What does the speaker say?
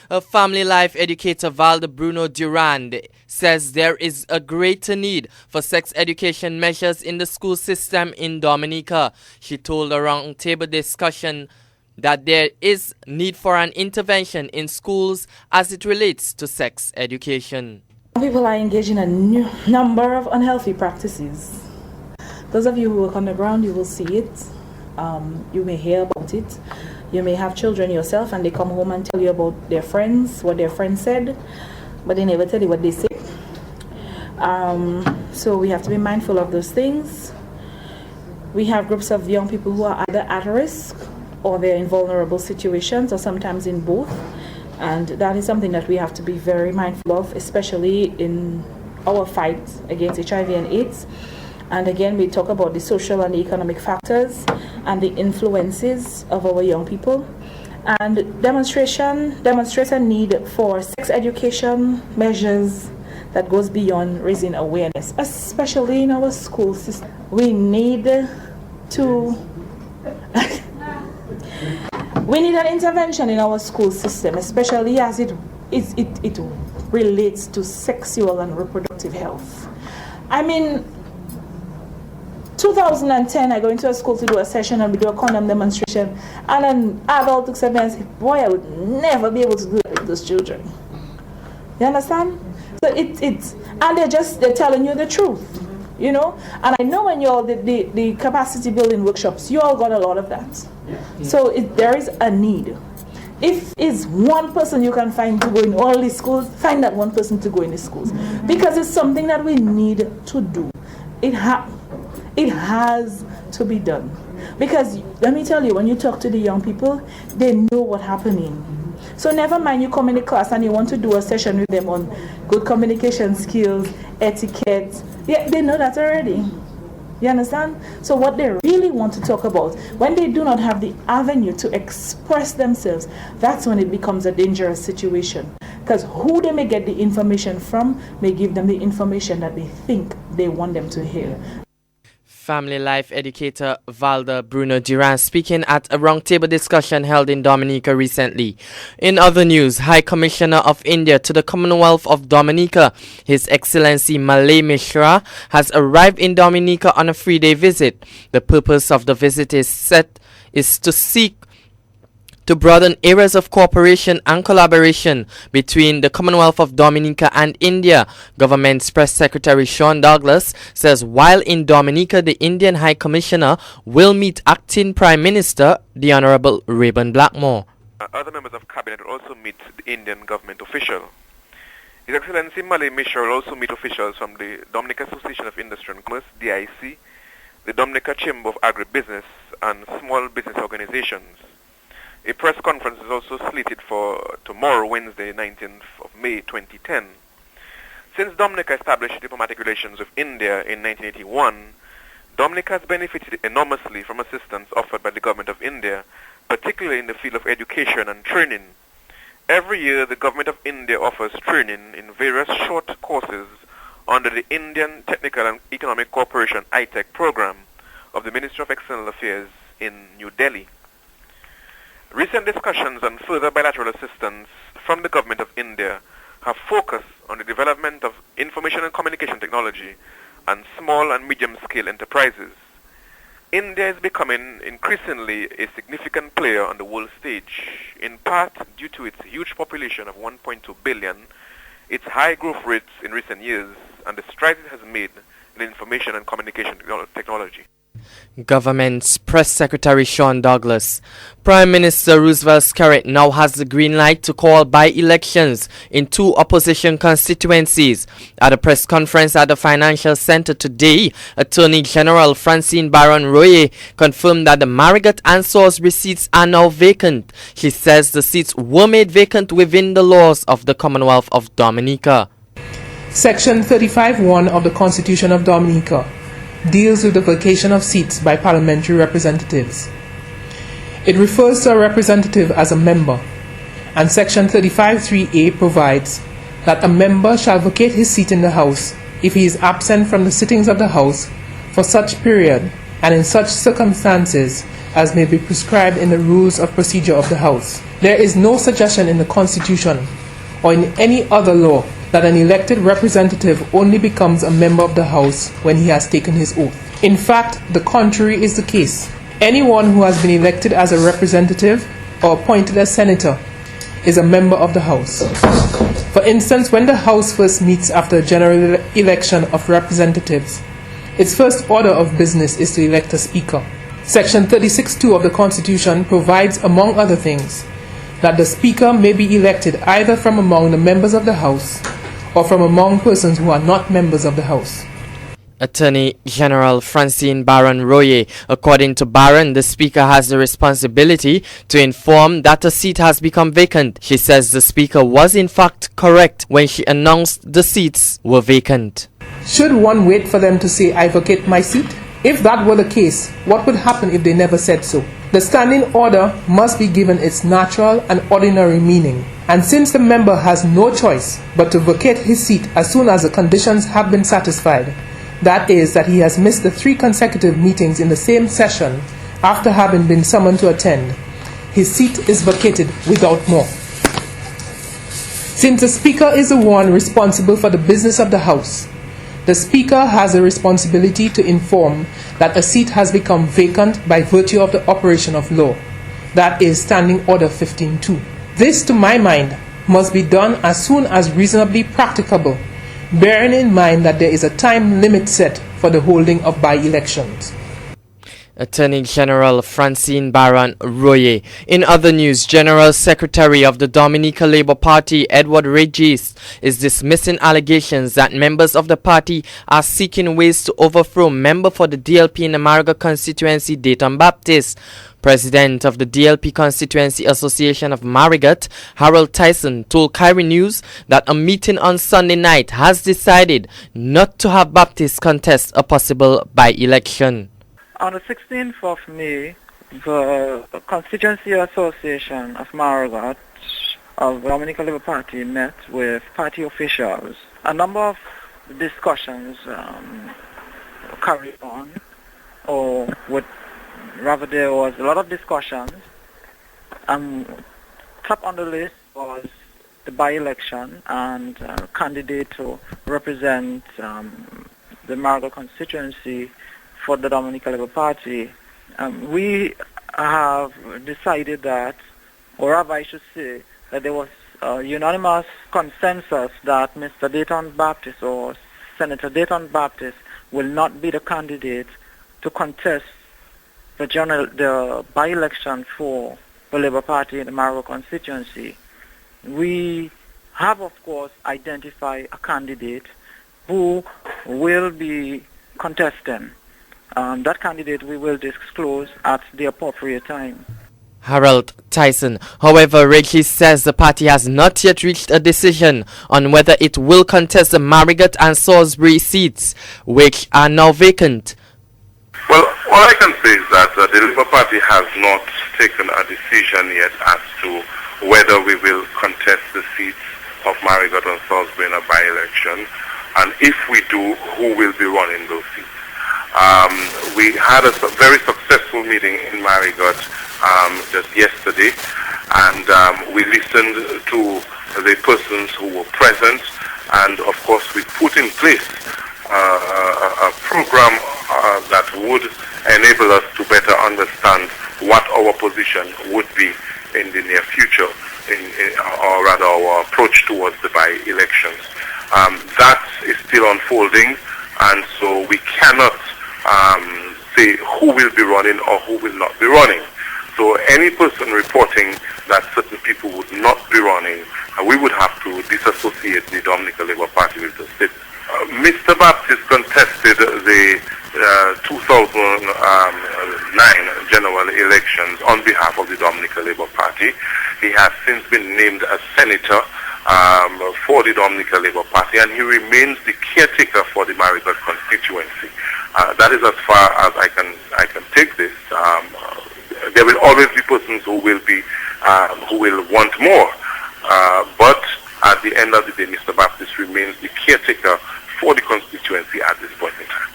A family life educator, Valda Bruno Durand, says there is a greater need for sex education measures in the school system in Dominica. She told a roundtable discussion that there is need for an intervention in schools as it relates to sex education. People are engaged in a new number of unhealthy practices. Those of you who work on the ground, you will see it. You may hear about it. You may have children yourself and they come home and tell you about their friends, what their friends said, but they never tell you what they say. So we have to be mindful of those things. We have groups of young people who are either at risk or they're in vulnerable situations, or sometimes in both. And that is something that we have to be very mindful of, especially in our fight against HIV and AIDS. And again, we talk about the social and the economic factors and the influences of our young people. And demonstrates a need for sex education measures that goes beyond raising awareness, especially in our school system. We need to we need an intervention in our school system, especially as it relates to sexual and reproductive health. I mean, 2010, I go into a school to do a session and we do a condom demonstration, and an adult looks at me and says, boy, I would never be able to do that with those children. You understand? So and they're telling you the truth, you know? And I know when you're the capacity building workshops, you all got a lot of that. So there is a need. If it's one person you can find to go in all these schools, find that one person to go in the schools. Because it's something that we need to do. It has to be done. Because let me tell you, when you talk to the young people, they know what's happening. So never mind you come in the class and you want to do a session with them on good communication skills, etiquette. Yeah, they know that already. You understand? So what they really want to talk about, when they do not have the avenue to express themselves, that's when it becomes a dangerous situation. Because who they may get the information from may give them the information that they think they want them to hear. Family life educator Valda Bruno Durand speaking at a roundtable discussion held in Dominica recently. In other news, High Commissioner of India to the Commonwealth of Dominica, His Excellency Malay Mishra, has arrived in Dominica on a 3-day visit. The purpose of the visit is to seek to broaden areas of cooperation and collaboration between the Commonwealth of Dominica and India. Government's Press Secretary Sean Douglas says while in Dominica, the Indian High Commissioner will meet Acting Prime Minister, the Honorable Reuben Blackmore. Other members of Cabinet will also meet the Indian government official. His Excellency Malay Mishra will also meet officials from the Dominica Association of Industry and Commerce, DIC, the Dominica Chamber of Agribusiness, and small business organizations. A press conference is also slated for tomorrow, Wednesday, 19th of May, 2010. Since Dominica established diplomatic relations with India in 1981, Dominica has benefited enormously from assistance offered by the government of India, particularly in the field of education and training. Every year, the government of India offers training in various short courses under the Indian Technical and Economic Cooperation ITEC program of the Ministry of External Affairs in New Delhi. Recent discussions on further bilateral assistance from the government of India have focused on the development of information and communication technology and small and medium-scale enterprises. India is becoming increasingly a significant player on the world stage, in part due to its huge population of 1.2 billion, its high growth rates in recent years, and the strides it has made in information and communication technology. Government's Press Secretary Sean Douglas. Prime Minister Roosevelt Skerrit now has the green light to call by-elections in 2 opposition constituencies. At a press conference at the Financial Centre today, Attorney General Francine Baron-Royer confirmed that the Marigot and Salisbury seats are now vacant. She says the seats were made vacant within the laws of the Commonwealth of Dominica. Section 35(1) of the Constitution of Dominica deals with the vacation of seats by parliamentary representatives. It refers to a representative as a member, and Section 35(3)(a) provides that a member shall vacate his seat in the House if he is absent from the sittings of the House for such period and in such circumstances as may be prescribed in the Rules of Procedure of the House. There is no suggestion in the Constitution or in any other law that an elected representative only becomes a member of the House when he has taken his oath. In fact, the contrary is the case. Anyone who has been elected as a representative or appointed as senator is a member of the House. For instance, when the House first meets after a general election of representatives, its first order of business is to elect a speaker. Section 36(2) of the Constitution provides, among other things, that the speaker may be elected either from among the members of the House or from among persons who are not members of the House. Attorney General Francine Baron-Royer. According to Baron, the Speaker has the responsibility to inform that a seat has become vacant. She says the Speaker was in fact correct when she announced the seats were vacant. Should one wait for them to say, "I vacate my seat"? If that were the case, what would happen if they never said so? The standing order must be given its natural and ordinary meaning. And since the member has no choice but to vacate his seat as soon as the conditions have been satisfied, that is, that he has missed the 3 consecutive meetings in the same session after having been summoned to attend, his seat is vacated without more. Since the Speaker is the one responsible for the business of the House, the Speaker has a responsibility to inform that a seat has become vacant by virtue of the operation of law, that is, Standing Order 15(2). This, to my mind, must be done as soon as reasonably practicable, bearing in mind that there is a time limit set for the holding of by-elections. Attorney General Francine Baron-Royer. In other news, General Secretary of the Dominica Labour Party, Edward Regis, is dismissing allegations that members of the party are seeking ways to overthrow member for the DLP in the Marigot constituency, Dayton Baptist. President of the DLP Constituency Association of Marigot, Harold Tyson, told Kyrie News that a meeting on Sunday night has decided not to have Baptist contest a possible by-election. On the 16th of May, the Constituency Association of Marigot of the Dominica Labour Party met with party officials. A number of discussions carried on, rather there was a lot of discussions. Top on the list was the by-election and candidate to represent the Marigot constituency for the Dominica Labour Party. We have decided that, or rather I should say, that there was a unanimous consensus that Mr. Dayton Baptist or Senator Dayton Baptist will not be the candidate to contest the by-election for the Labour Party in the Marigot constituency. We have, of course, identified a candidate who will be contesting. That candidate we will disclose at the appropriate time. Harold Tyson. However, Regis says the party has not yet reached a decision on whether it will contest the Marigot and Salisbury seats, which are now vacant. Well, all I can say is that the Labour Party has not taken a decision yet as to whether we will contest the seats of Marigot and Salisbury in a by-election, and if we do, who will be running those seats. We had a very successful meeting in Marigot just yesterday, and we listened to the persons who were present, and of course we put in place a program that would enable us to better understand what our position would be in the near future, or rather our approach towards the by-elections. That is still unfolding, and so we cannot say who will be running or who will not be running. So any person reporting that certain people would not be running, we would have to disassociate the Dominica Labour Party with the state. Mr. Baptist contested the 2009 general elections on behalf of the Dominica Labour Party. He has since been named as senator for the Dominica Labour Party, and he remains the caretaker for the Marigot constituency. That is as far as I can take this. There will always be persons who will want more, but at the end of the day, Mr. Baptist remains the caretaker for the constituency at this point in time.